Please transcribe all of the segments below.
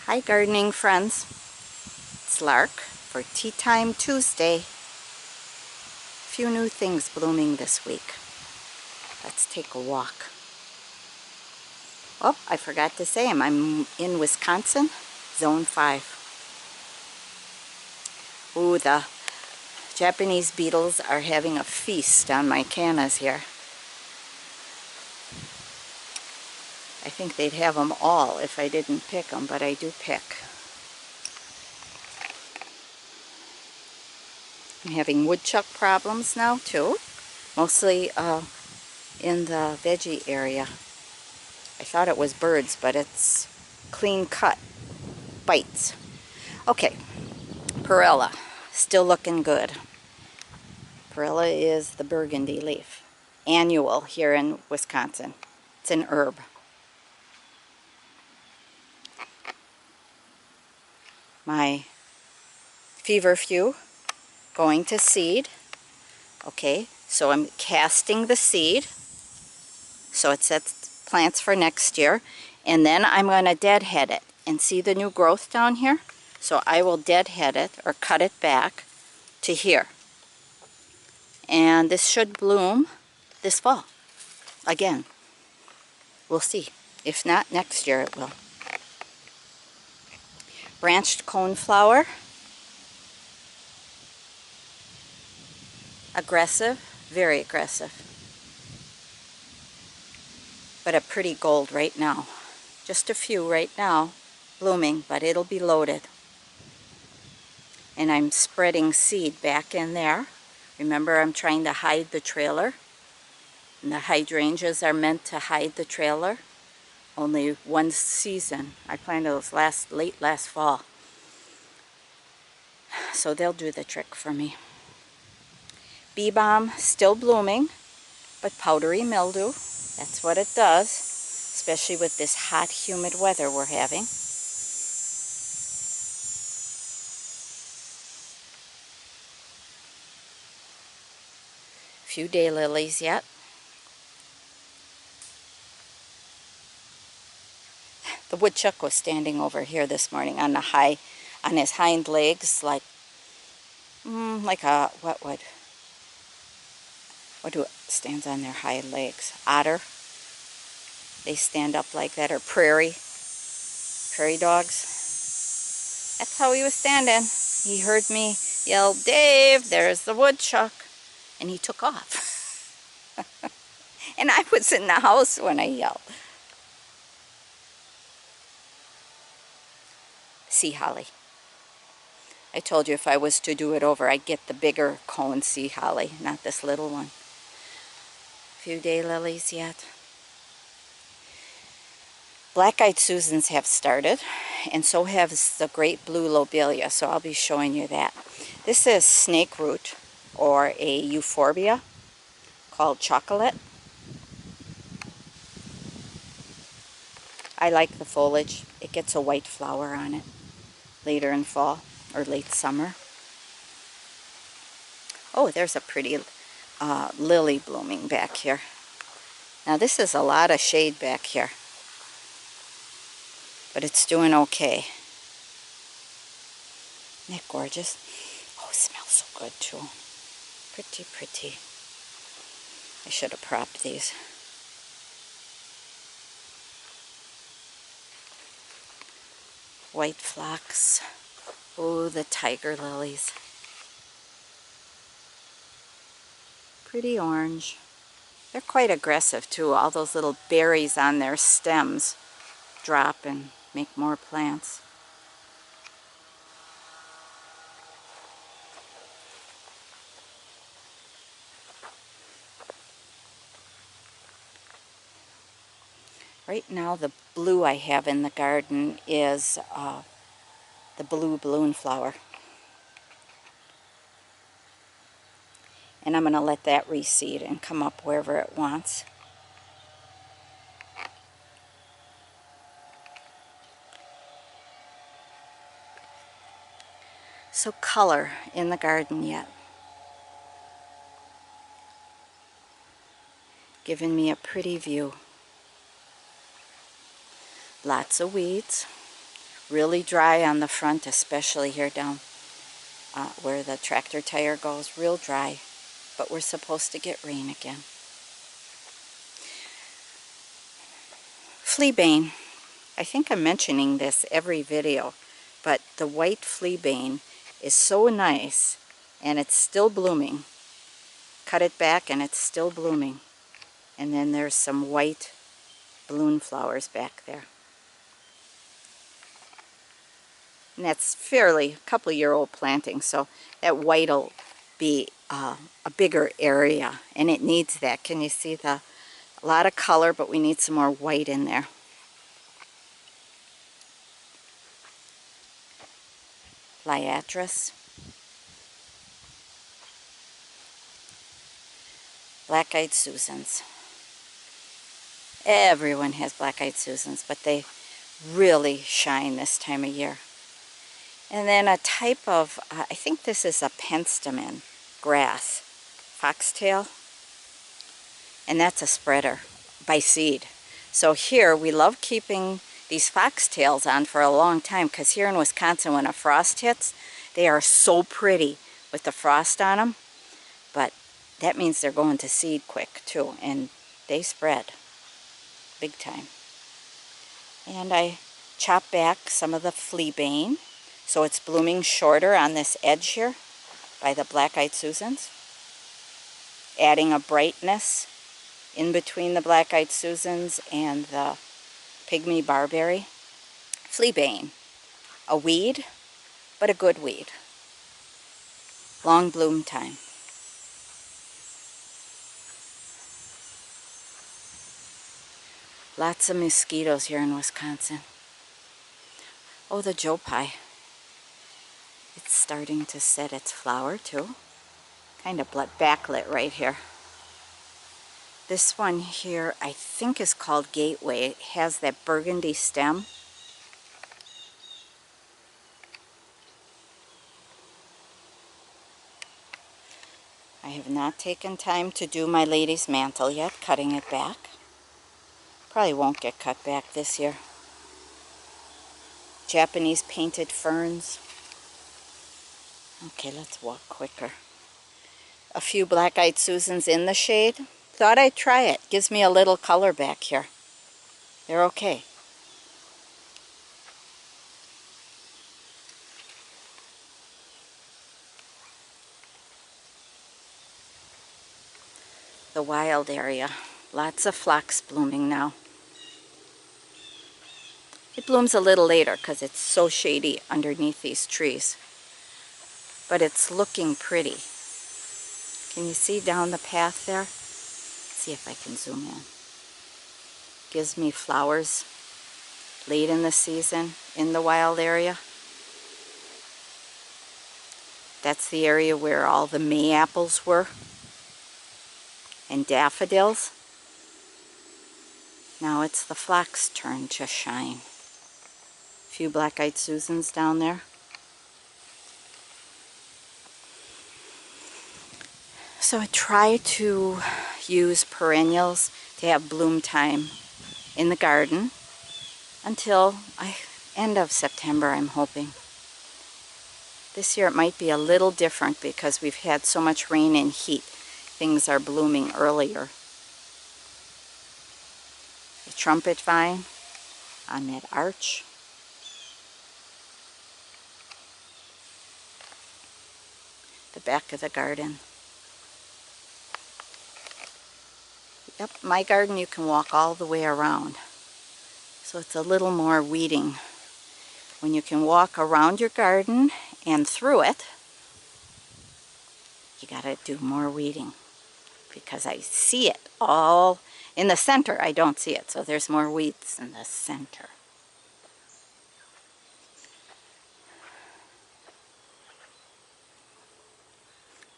Hi gardening friends, it's Lark for Tea Time Tuesday. A few new things blooming this week. Let's take a walk. Oh, I forgot to say I'm in Wisconsin, Zone 5. Ooh, the Japanese beetles are having a feast on my cannas here. I think they'd have them all if I didn't pick them, but I do pick. I'm having woodchuck problems now too, mostly in the veggie area. I thought it was birds, but it's clean cut bites. Okay, perella, still looking good. Perella is the burgundy leaf, annual here in Wisconsin. It's an herb. My feverfew going to seed. Okay, so I'm casting the seed so it sets plants for next year, and then I'm going to deadhead it. And see the new growth down here? So I will deadhead it or cut it back to here, and this should bloom this fall again. We'll see. If not, next year it will. Branched coneflower, aggressive, very aggressive, but a pretty gold right now. Just a few right now blooming, but it'll be loaded. And I'm spreading seed back in there. Remember, I'm trying to hide the trailer, and the hydrangeas are meant to hide the trailer. Only one season. I planted those late last fall, so they'll do the trick for me. Bee balm still blooming, but powdery mildew. That's what it does, especially with this hot, humid weather we're having. Few daylilies yet. The woodchuck was standing over here this morning on his hind legs, like a what stands on their hind legs? Otter. They stand up like that, or prairie dogs. That's how he was standing. He heard me yell, "Dave, there's the woodchuck," and he took off. And I was in the house when I yelled. Sea holly. I told you if I was to do it over, I'd get the bigger cone sea holly, not this little one. Few daylilies yet. Black-eyed Susans have started, and so has the Great Blue Lobelia, so I'll be showing you that. This is snake root, or a euphorbia called chocolate. I like the foliage. It gets a white flower on it later in fall or late summer. Oh, there's a pretty lily blooming back here. Now this is a lot of shade back here, but it's doing okay. Isn't that gorgeous? Oh, it smells so good too. Pretty, pretty. I should have propped these. White phlox. Oh, the tiger lilies. Pretty orange. They're quite aggressive too. All those little berries on their stems drop and make more plants. Right now the blue I have in the garden is the blue balloon flower. And I'm going to let that reseed and come up wherever it wants. So color in the garden yet. Giving me a pretty view. Lots of weeds. Really dry on the front, especially here down where the tractor tire goes. Real dry. But we're supposed to get rain again. Fleabane. I think I'm mentioning this every video, but the white fleabane is so nice, and it's still blooming. Cut it back and it's still blooming. And then there's some white balloon flowers back there. And that's fairly a couple-year-old planting, so that white will be a bigger area, and it needs that. Can you see a lot of color, but we need some more white in there. Liatris. Black-eyed Susans. Everyone has black-eyed Susans, but they really shine this time of year. And then a type of, I think this is a penstemon grass, foxtail, and that's a spreader by seed. So here we love keeping these foxtails on for a long time, because here in Wisconsin when a frost hits, they are so pretty with the frost on them, but that means they're going to seed quick too, and they spread big time. And I chop back some of the fleabane, so it's blooming shorter on this edge here by the black-eyed Susans, adding a brightness in between the black-eyed Susans and the pygmy barberry. Fleabane, a weed, but a good weed. Long bloom time. Lots of mosquitoes here in Wisconsin. Oh, the Joe Pye. It's starting to set its flower too. Kind of backlit right here. This one here I think is called Gateway. It has that burgundy stem. I have not taken time to do my lady's mantle yet, cutting it back. Probably won't get cut back this year. Japanese painted ferns. Okay, let's walk quicker. A few black-eyed Susans in the shade. Thought I'd try it. Gives me a little color back here. They're okay. The wild area. Lots of phlox blooming now. It blooms a little later because it's so shady underneath these trees. But it's looking pretty. Can you see down the path there? Let's see if I can zoom in. Gives me flowers late in the season in the wild area. That's the area where all the May apples were. And daffodils. Now it's the phlox turn to shine. A few black-eyed Susans down there. So I try to use perennials to have bloom time in the garden until end of September, I'm hoping. This year it might be a little different because we've had so much rain and heat. Things are blooming earlier. The trumpet vine on that arch. The back of the garden. Yep, my garden you can walk all the way around. So it's a little more weeding. When you can walk around your garden and through it, you gotta do more weeding. Because I see it all in the center. I don't see it, so there's more weeds in the center.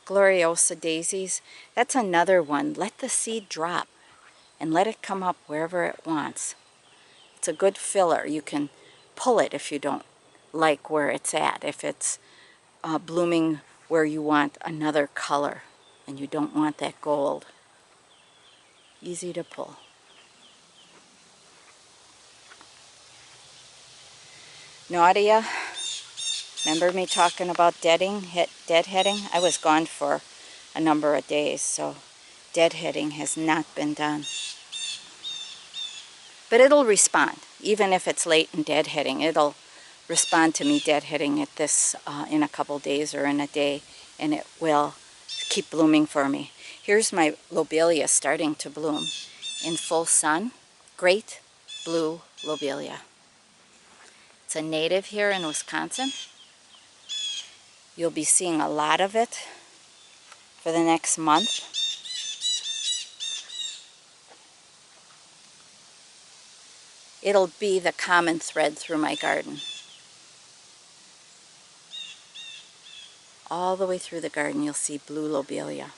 Gloriosa daisies, that's another one. Let the seed drop and let it come up wherever it wants. It's a good filler. You can pull it if you don't like where it's at. If it's blooming where you want another color and you don't want that gold. Easy to pull. Nadia, remember me talking about deadheading? I was gone for a number of days, so deadheading has not been done. But it'll respond. Even if it's late in deadheading, it'll respond to me deadheading at this in a couple days or in a day, and it will keep blooming for me. Here's my lobelia starting to bloom in full sun. Great Blue Lobelia. It's a native here in Wisconsin. You'll be seeing a lot of it for the next month. It'll be the common thread through my garden. All the way through the garden you'll see blue lobelia.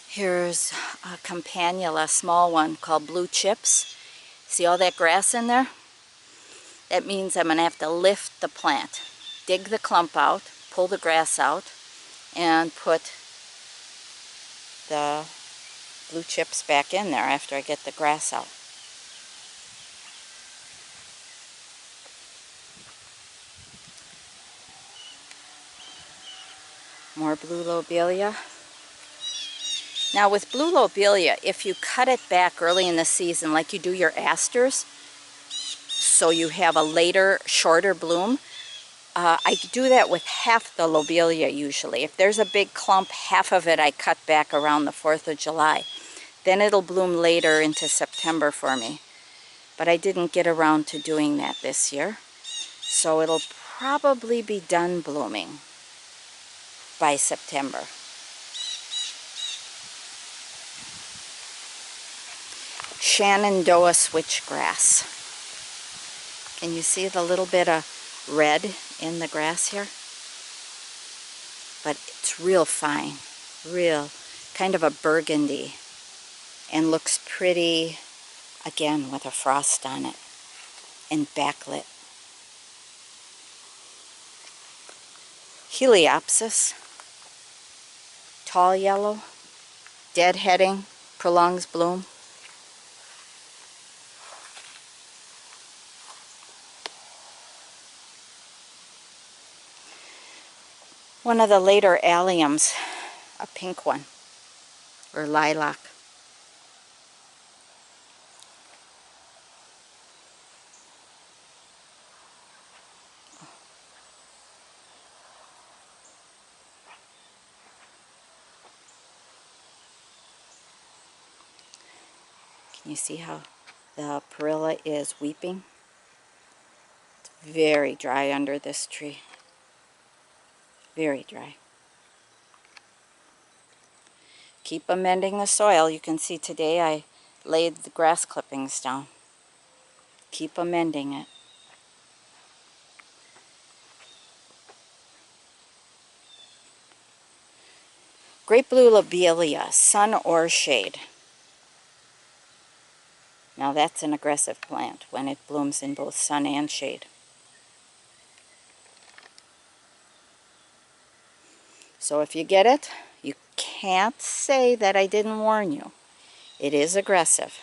Here's a campanula, a small one called blue chips. See all that grass in there? That means I'm going to have to lift the plant, dig the clump out, pull the grass out, and put the blue chips back in there after I get the grass out. More blue lobelia. Now with blue lobelia, if you cut it back early in the season like you do your asters, so you have a later, shorter bloom, I do that with half the lobelia usually. If there's a big clump, half of it I cut back around the 4th of July. Then it'll bloom later into September for me. But I didn't get around to doing that this year. So it'll probably be done blooming by September. Shenandoah switchgrass. Can you see the little bit of red in the grass here? But it's real fine, real kind of a burgundy, and looks pretty, again, with a frost on it and backlit. Heliopsis, tall yellow, deadheading, prolongs bloom. One of the later alliums, a pink one, or lilac. Can you see how the perilla is weeping? It's very dry under this tree. Very dry. Keep amending the soil. You can see today I laid the grass clippings down. Keep amending it. Great Blue Lobelia, sun or shade. Now that's an aggressive plant when it blooms in both sun and shade. So if you get it, you can't say that I didn't warn you. It is aggressive,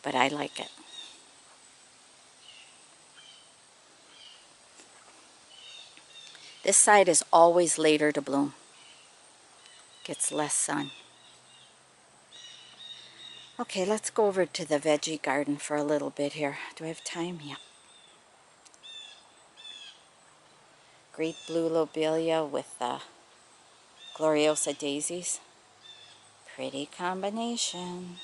but I like it. This side is always later to bloom. Gets less sun. Okay, let's go over to the veggie garden for a little bit here. Do I have time? Yeah. Great Blue Lobelia with Gloriosa daisies. Pretty combination.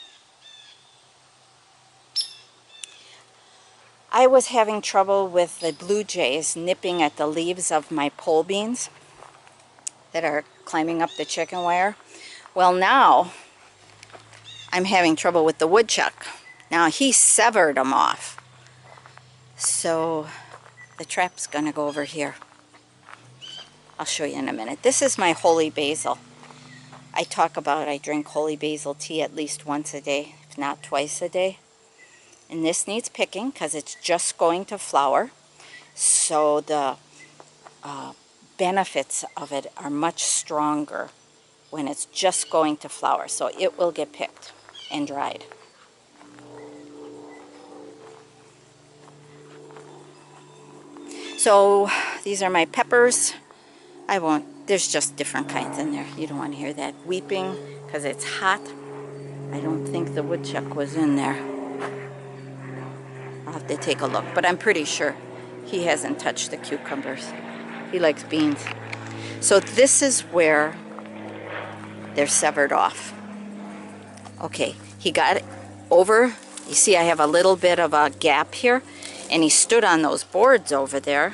I was having trouble with the blue jays nipping at the leaves of my pole beans that are climbing up the chicken wire. Well, now I'm having trouble with the woodchuck. Now he severed them off. So the trap's gonna go over here. I'll show you in a minute. This is my holy basil. I drink holy basil tea at least once a day, if not twice a day. And this needs picking because it's just going to flower. So the benefits of it are much stronger when it's just going to flower. So it will get picked and dried. So these are my peppers. I won't, there's just different kinds in there. You don't want to hear that weeping because it's hot. I don't think the woodchuck was in there. I'll have to take a look, but I'm pretty sure he hasn't touched the cucumbers. He likes beans. So this is where they're severed off. Okay, he got it over. You see I have a little bit of a gap here, and he stood on those boards over there,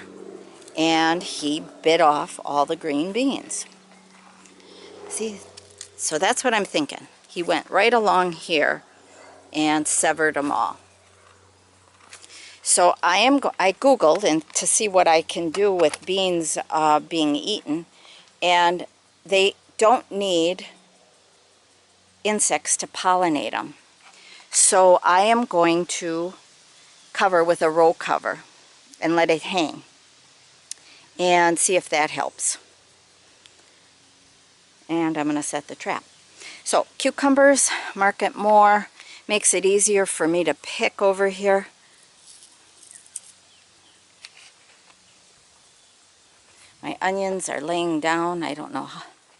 and he bit off all the green beans. See, so that's what I'm thinking. He went right along here and severed them all. So I Googled and to see what I can do with beans being eaten, and they don't need insects to pollinate them. So I am going to cover with a row cover and let it hang and see if that helps. And I'm going to set the trap. So cucumbers, market more, makes it easier for me to pick over here. My onions are laying down. I don't know,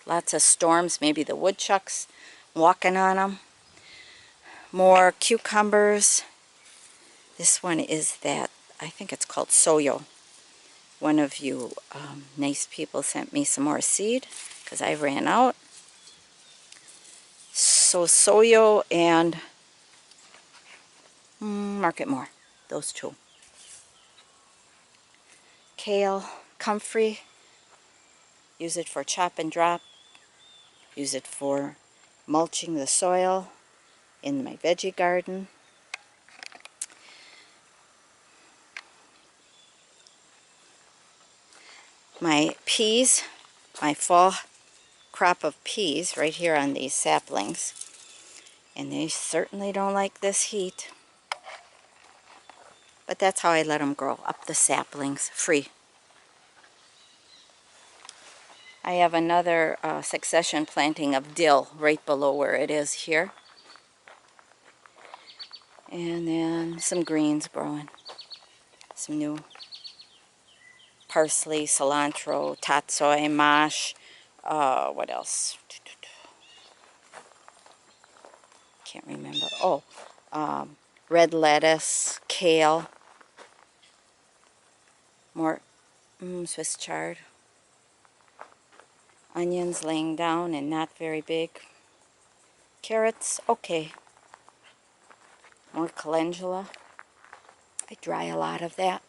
lots of storms, maybe the woodchucks walking on them. More cucumbers. This one is that, I think it's called soyo. One of you nice people sent me some more seed because I ran out. So soyo and market more, those two. Kale, comfrey, use it for chop and drop. Use it for mulching the soil in my veggie garden. My peas, my fall crop of peas right here on these saplings. And they certainly don't like this heat. But that's how I let them grow, up the saplings, free. I have another succession planting of dill right below where it is here. And then some greens growing. Some new parsley, cilantro, tatsoi, mash. What else? Can't remember. Oh, red lettuce, kale. More Swiss chard. Onions laying down and not very big. Carrots, okay. More calendula. I dry a lot of that.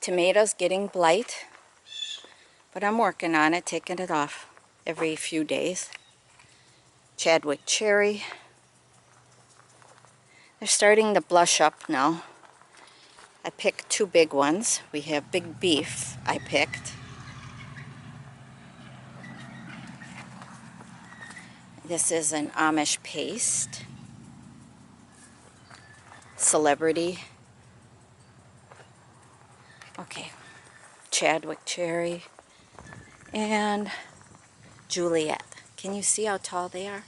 Tomatoes getting blight, but I'm working on it, taking it off every few days. Chadwick cherry. They're starting to blush up now. I picked two big ones. We have big beef I picked. This is an Amish paste. Celebrity. Okay. Chadwick cherry. And Juliet. Can you see how tall they are?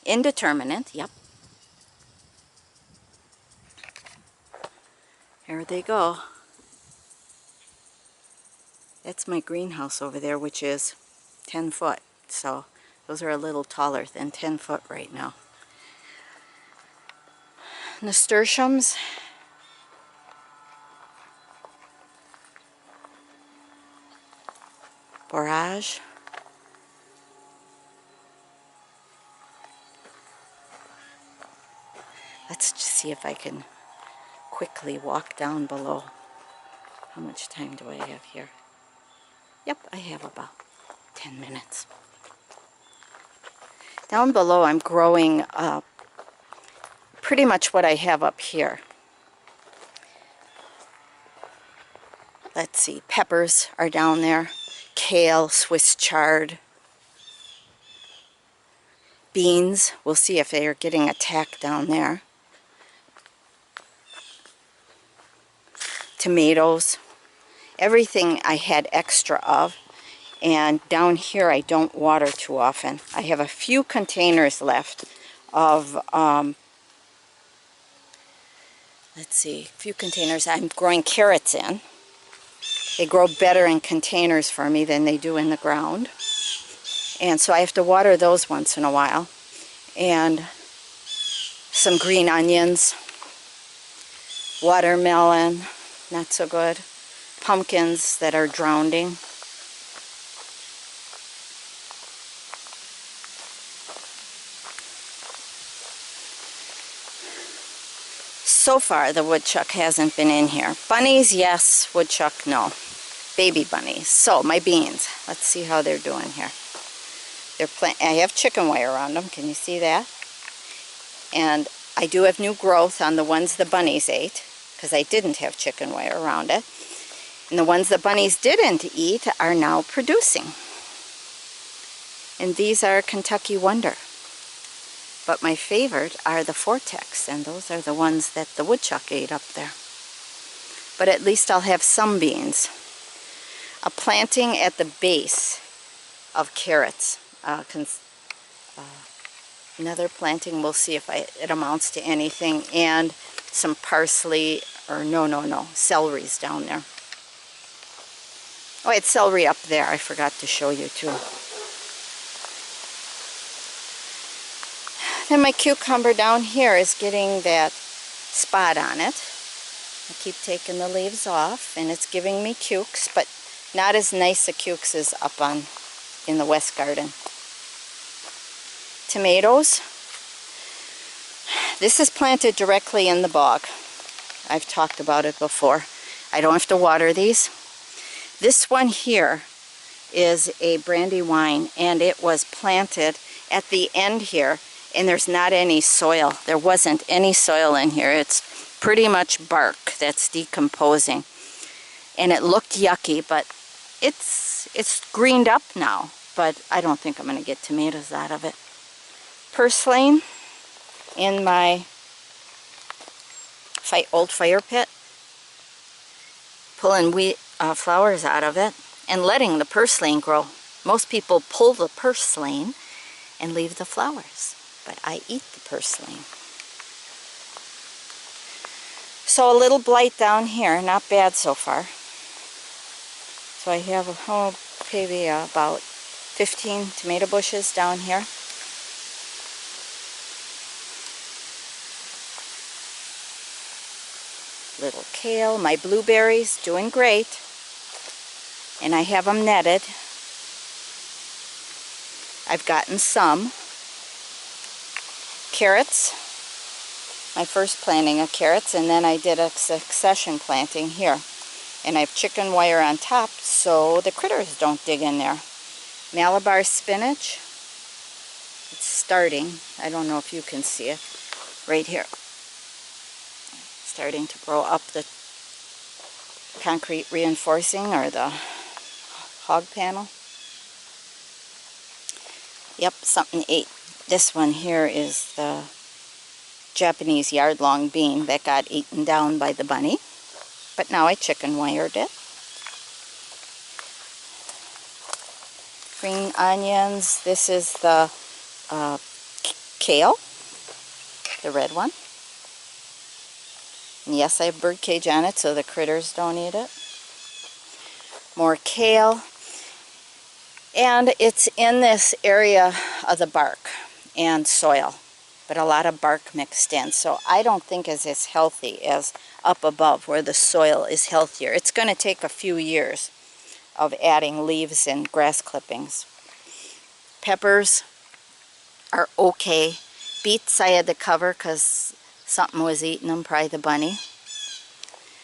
Indeterminate, yep. Here they go. That's my greenhouse over there, which is 10 foot. So those are a little taller than 10 foot right now. Nasturtiums. Borage. Let's just see if I can quickly walk down below. How much time do I have here? Yep, I have about 10 minutes. Down below I'm growing pretty much what I have up here. Let's see, peppers are down there. Kale, Swiss chard. Beans, we'll see if they are getting attacked down there. Tomatoes. Everything I had extra of. And down here I don't water too often. I have a few containers left of, let's see, a few containers I'm growing carrots in. They grow better in containers for me than they do in the ground. And so I have to water those once in a while. And some green onions, watermelon, not so good, pumpkins that are drowning. So far the woodchuck hasn't been in here. Bunnies, yes. Woodchuck, no. Baby bunnies. So my beans, let's see how they're doing here. I have chicken wire around them, can you see that? And I do have new growth on the ones the bunnies ate, because I didn't have chicken wire around it. And the ones the bunnies didn't eat are now producing. And these are Kentucky Wonder. But my favorite are the Vortex, and those are the ones that the woodchuck ate up there. But at least I'll have some beans. A planting at the base of carrots. Another planting, we'll see if it amounts to anything, and some parsley, or no, celery's down there. Oh, it's celery up there, I forgot to show you too. Then my cucumber down here is getting that spot on it. I keep taking the leaves off, and it's giving me cukes, but not as nice a cukes as up in the west garden. Tomatoes. This is planted directly in the bog. I've talked about it before. I don't have to water these. This one here is a brandywine, and it was planted at the end here, and there's not any soil. There wasn't any soil in here. It's pretty much bark that's decomposing. And it looked yucky, but it's greened up now. But I don't think I'm going to get tomatoes out of it. Purslane in my old fire pit. Pulling flowers out of it and letting the purslane grow. Most people pull the purslane and leave the flowers, but I eat the purslane. So a little blight down here, not bad so far. So I have maybe about 15 tomato bushes down here. Little kale. My blueberries doing great, and I have them netted. I've gotten some carrots, my first planting of carrots, and then I did a succession planting here, and I have chicken wire on top so the critters don't dig in there. Malabar spinach, it's starting. I don't know if you can see it right here. Starting to grow up the concrete reinforcing, or the hog panel. Yep, something ate. This one here is the Japanese yard-long bean that got eaten down by the bunny. But now I chicken wired it. Green onions. This is the kale, the red one. And yes, I have bird cage on it so the critters don't eat it. More kale. And it's in this area of the bark and soil, but a lot of bark mixed in. So I don't think it's as healthy as up above where the soil is healthier. It's going to take a few years of adding leaves and grass clippings. Peppers are okay. Beets I had to cover because something was eating them, probably the bunny.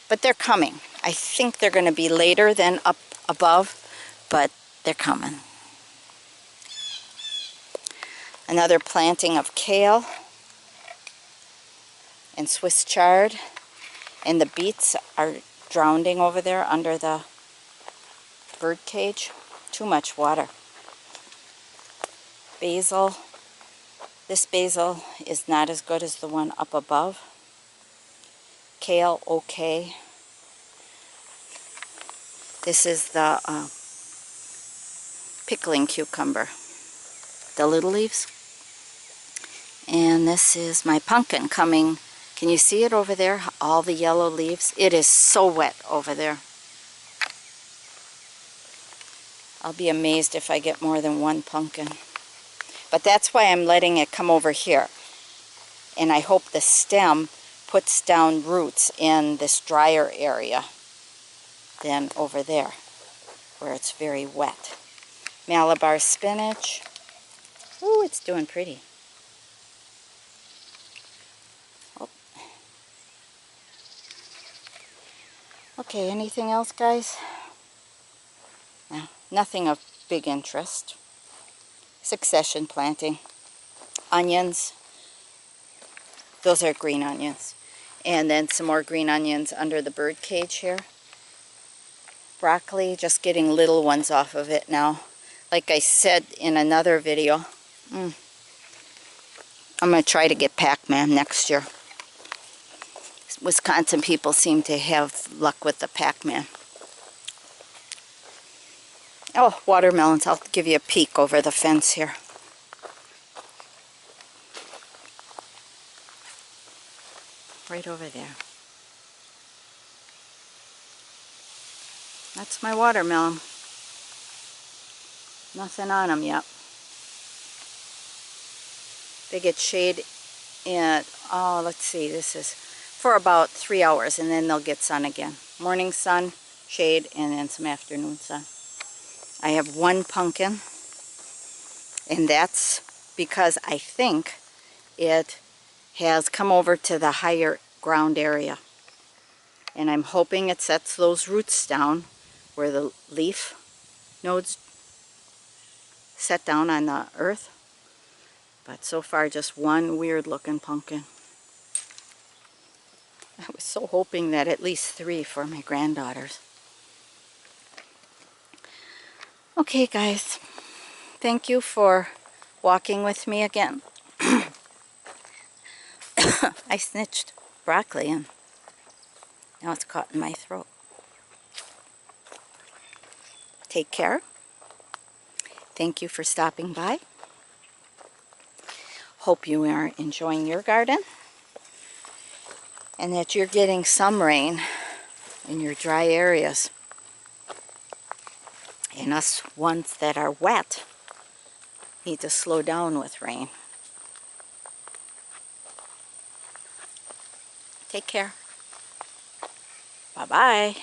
But they're coming. I think they're going to be later than up above, but they're coming. Another planting of kale and Swiss chard. And the beets are drowning over there under the bird cage. Too much water. Basil. This basil is not as good as the one up above. Kale, okay. This is the pickling cucumber, the little leaves. And this is my pumpkin coming. Can you see it over there? All the yellow leaves. It is so wet over there. I'll be amazed if I get more than one pumpkin. But that's why I'm letting it come over here. And I hope the stem puts down roots in this drier area than over there, where it's very wet. Malabar spinach. Ooh, it's doing pretty. Oh. Okay, anything else, guys? No, nothing of big interest. Succession planting. Onions. Those are green onions. And then some more green onions under the bird cage here. Broccoli, just getting little ones off of it now. Like I said in another video, I'm going to try to get Pac-Man next year. Wisconsin people seem to have luck with the Pac-Man. Oh, watermelons. I'll give you a peek over the fence here. Right over there. That's my watermelon. Nothing on them yet. They get shade in, oh, let's see, this is for about 3 hours, and then they'll get sun again. Morning sun, shade, and then some afternoon sun. I have one pumpkin, and that's because I think it has come over to the higher ground area. And I'm hoping it sets those roots down where the leaf nodes set down on the earth. But so far, just one weird looking pumpkin. I was so hoping that at least 3 for my granddaughters. Okay, guys. Thank you for walking with me again. I snitched broccoli and now it's caught in my throat. Take care. Thank you for stopping by. Hope you are enjoying your garden and that you're getting some rain in your dry areas. And us ones that are wet need to slow down with rain. Take care. Bye-bye.